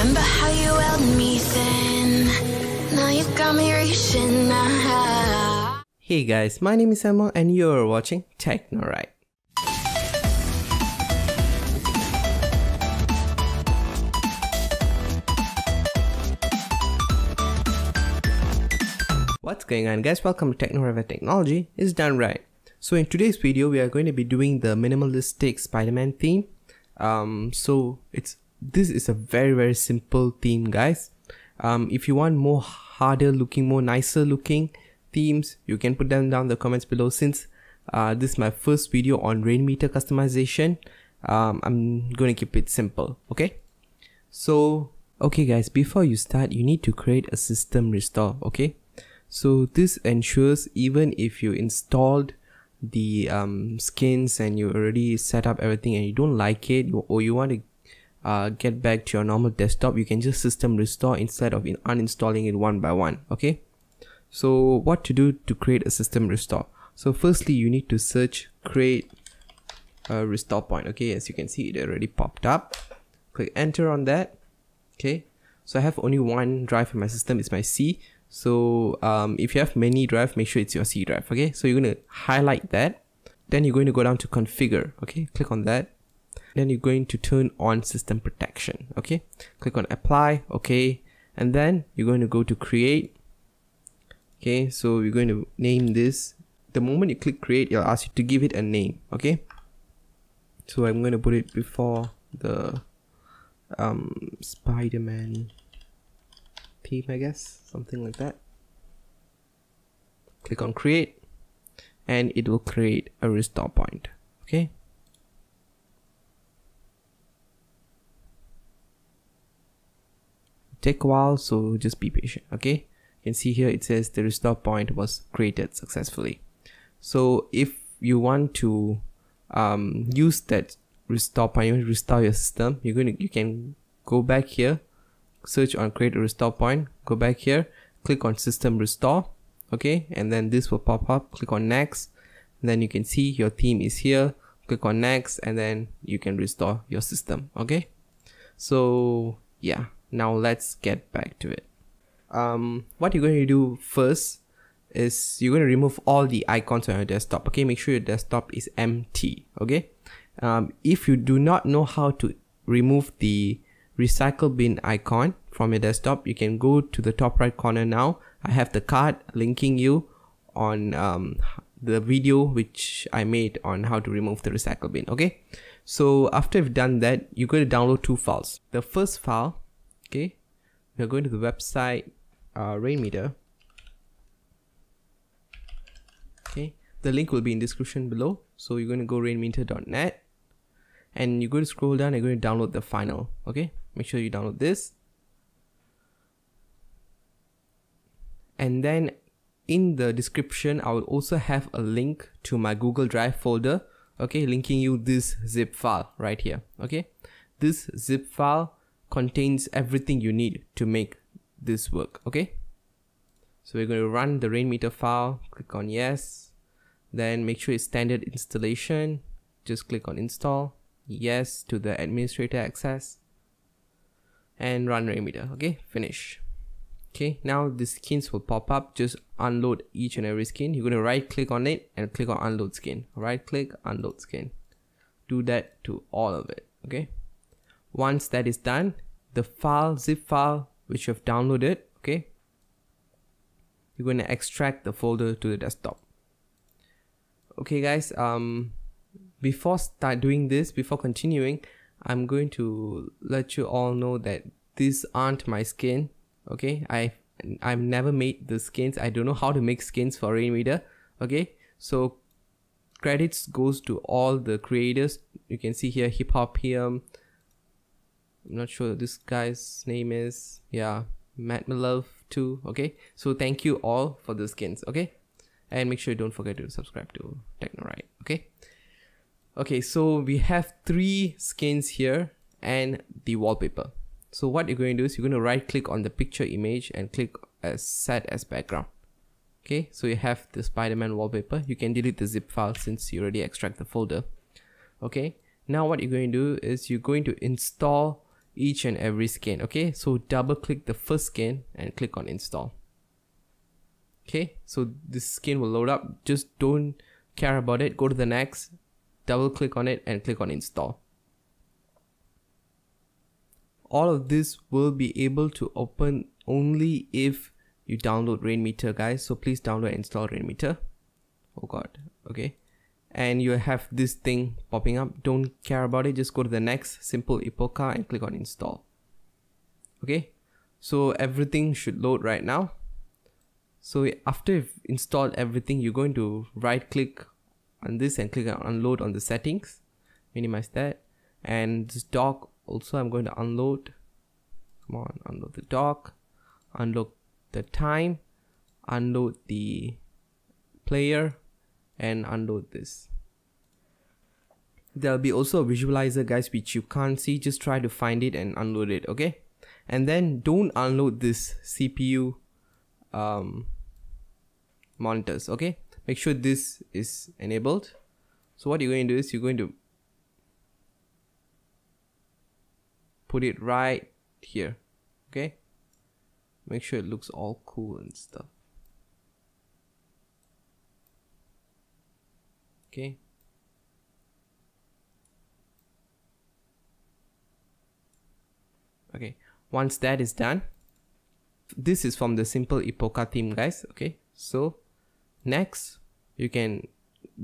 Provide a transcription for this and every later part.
Remember how you held me then? Now you got me reaching out. Hey guys, my name is Emma and you're watching TechnoRight. What's going on guys, welcome to TechnoRight, where technology is done right. So in today's video we are going to be doing the minimalistic Spider-Man theme. This is a very simple theme guys. If you want more harder looking, more nicer looking themes, you can put them down in the comments below. Since this is my first video on Rainmeter customization, I'm going to keep it simple. Okay guys, before you start you need to create a system restore. Okay, so this ensures even if you installed the skins and you already set up everything and you don't like it, or you want to get back to your normal desktop, you can just system restore instead of uninstalling it one by one. Okay, so what to do to create a system restore? So firstly you need to search create a restore point. Okay, as you can see it already popped up. Click enter on that. Okay, so I have only one drive in my system, it's my C. So if you have many drive, make sure it's your C drive. Okay, so you're going to highlight that, then you're going to go down to configure. Okay, click on that, then you're going to turn on system protection. Okay, click on apply. Okay, and then you're going to go to create. Okay, so you're going to name this. The moment you click create, it'll ask you to give it a name. Okay, so I'm going to put it before the Spider-Man theme, I guess, something like that. Click on create and it will create a restore point. Okay, take a while, so just be patient. Okay, you can see here it says the restore point was created successfully. So if you want to use that restore point, you want to restore your system, you can go back here, search on create a restore point, go back here, click on system restore. Okay, and then this will pop up. Click on next, and then you can see your theme is here. Click on next and then you can restore your system. Okay, so yeah, now let's get back to it. What you're going to do first is you're going to remove all the icons on your desktop. Okay, make sure your desktop is empty. Okay, if you do not know how to remove the recycle bin icon from your desktop, you can go to the top right corner. Now I have the card linking you on the video which I made on how to remove the recycle bin. Okay, so after you've done that, you're going to download two files. The first file, okay, you're going to the website Rainmeter. Okay, the link will be in description below. So you're going to go rainmeter.net and you're going to scroll down and you're going to download the final. Okay, make sure you download this, and then in the description I will also have a link to my Google Drive folder. Okay, linking you this zip file right here. Okay, this zip file contains everything you need to make this work. Okay, so we're going to run the Rainmeter file. Click on yes, then make sure it's standard installation. Just click on install, yes to the administrator access, and run Rainmeter. Okay, finish. Okay, now the skins will pop up. Just unload each and every skin. You're going to right click on it and click on unload skin. Right click, unload skin. Do that to all of it. Okay, once that is done, the file, zip file which you have downloaded, okay, you're going to extract the folder to the desktop. Okay guys, before continuing, I'm going to let you all know that these aren't my skin. Okay, I've never made the skins. I don't know how to make skins for Rainmeter. Okay, so credits goes to all the creators. You can see here Hip Hop here. I'm not sure this guy's name is, yeah, Matt Love too. Okay, so thank you all for the skins. Okay, and make sure you don't forget to subscribe to TechnoRight. Okay, so we have 3 skins here and the wallpaper. So what you're going to do is you're going to right click on the picture image and click as set as background. Okay, so you have the Spider-Man wallpaper. You can delete the zip file since you already extract the folder. Okay, now what you're going to do is you're going to install each and every skin. Okay, so double click the first skin and click on install. Okay, so this skin will load up. Just don't care about it. Go to the next, double click on it and click on install. All of this will be able to open only if you download Rainmeter, guys. So please download and install Rainmeter. Oh god. Okay, and you have this thing popping up. Don't care about it. Just go to the next, simple Epoca, and click on install. Okay, so everything should load right now. So after you've installed everything, you're going to right click on this and click on unload on the settings, minimize that, and this dock also I'm going to unload. Come on, unload the dock, unload the time, unload the player, and unload this. There'll be also a visualizer, guys, which you can't see. Just try to find it and unload it. Okay, and then don't unload this CPU monitors. Okay, make sure this is enabled. So what you're going to do is you're going to put it right here. Okay, make sure it looks all cool and stuff. Okay, okay, once that is done, this is from the simple Epoca theme, guys. Okay, so next you can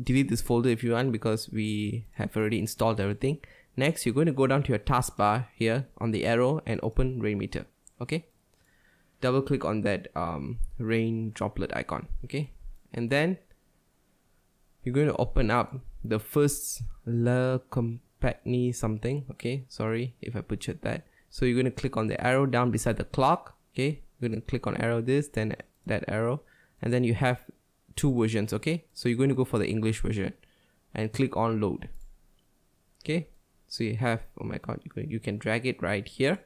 delete this folder if you want, because we have already installed everything. Next, you're going to go down to your taskbar here on the arrow and open Rainmeter. Okay, double click on that rain droplet icon. Okay, and then you're going to open up the first La Compagnie something. Okay, sorry if I butchered that. So you're going to click on the arrow down beside the clock. Okay, you're going to click on arrow this, then that arrow, and then you have two versions. Okay, so you're going to go for the English version and click on load. Okay, so you have, oh my god, you can drag it right here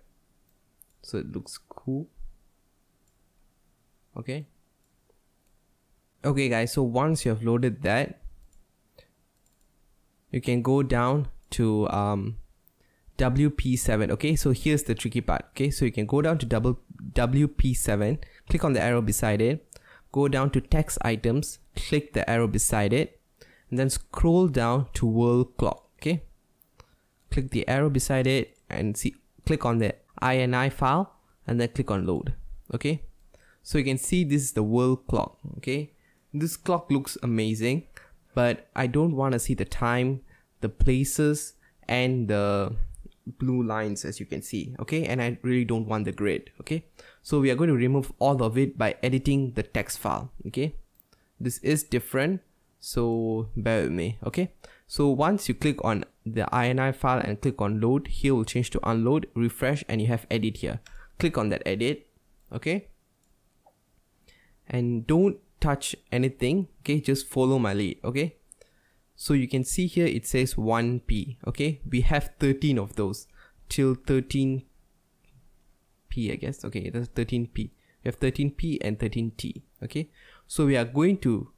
so it looks cool. Okay, guys, so once you have loaded that, you can go down to WP7. Okay, so here's the tricky part. Okay, so you can go down to WP7, click on the arrow beside it, go down to text items, click the arrow beside it, and then scroll down to world clock. Okay, click the arrow beside it and click on the INI file and then click on load. Okay, so you can see this is the world clock. Okay, this clock looks amazing, but I don't want to see the time, the places, and the blue lines, as you can see. Okay, and I really don't want the grid. Okay, so we are going to remove all of it by editing the text file. Okay, this is different, so bear with me. Okay, so once you click on the INI file and click on load, here will change to unload, refresh, and you have edit here. Click on that edit. Okay, and don't touch anything. Okay, just follow my lead. Okay, so you can see here it says 1p. Okay, we have 13 of those till 13p, I guess. Okay, that's 13p. We have 13p and 13t. Okay, so we are going to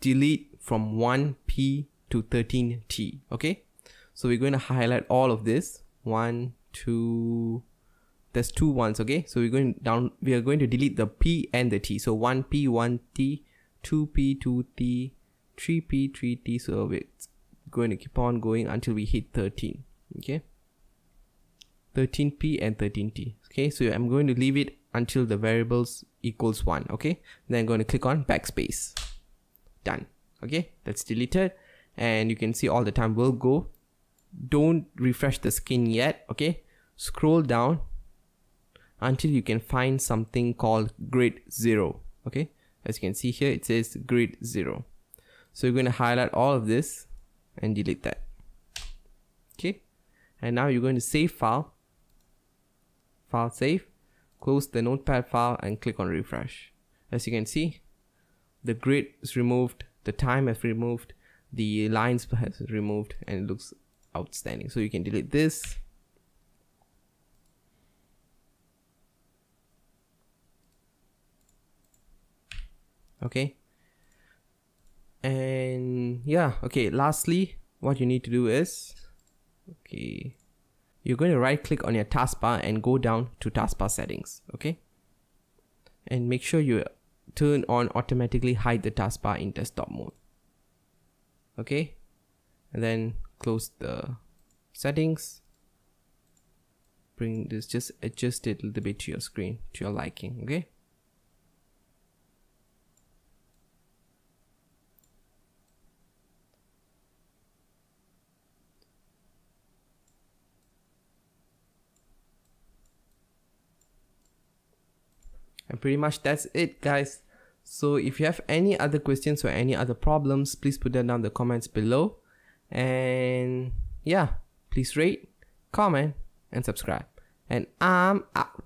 delete from 1p to 13t. Okay, so we're going to highlight all of this. 1, 2, there's 2 ones. Okay, so we're going down, we are going to delete the p and the t. So 1p, 1t, 2p, 2t, 3p, 3t. So we're going to keep on going until we hit 13. Okay, 13p and 13t. Okay, so I'm going to leave it until the variables equals 1. Okay, then I'm going to click on backspace. Done. Okay, that's deleted, and you can see all the time will go. Don't refresh the skin yet. Okay, scroll down until you can find something called grid 0. Okay, as you can see here it says grid 0. So you're going to highlight all of this and delete that. Okay, and now you're going to save file, save, close the notepad file and click on refresh. As you can see, the grid is removed, the time has removed, the lines has removed, and it looks outstanding. So you can delete this. Okay, and yeah, okay, lastly what you need to do is, okay, you're going to right click on your taskbar and go down to taskbar settings. Okay, and make sure you turn on automatically hide the taskbar in desktop mode. Okay, and then close the settings. Bring this, just adjust it a little bit to your screen, to your liking. Okay, and pretty much that's it, guys. So if you have any other questions or any other problems, please put them down in the comments below. And yeah, please rate, comment, and subscribe. And I'm out.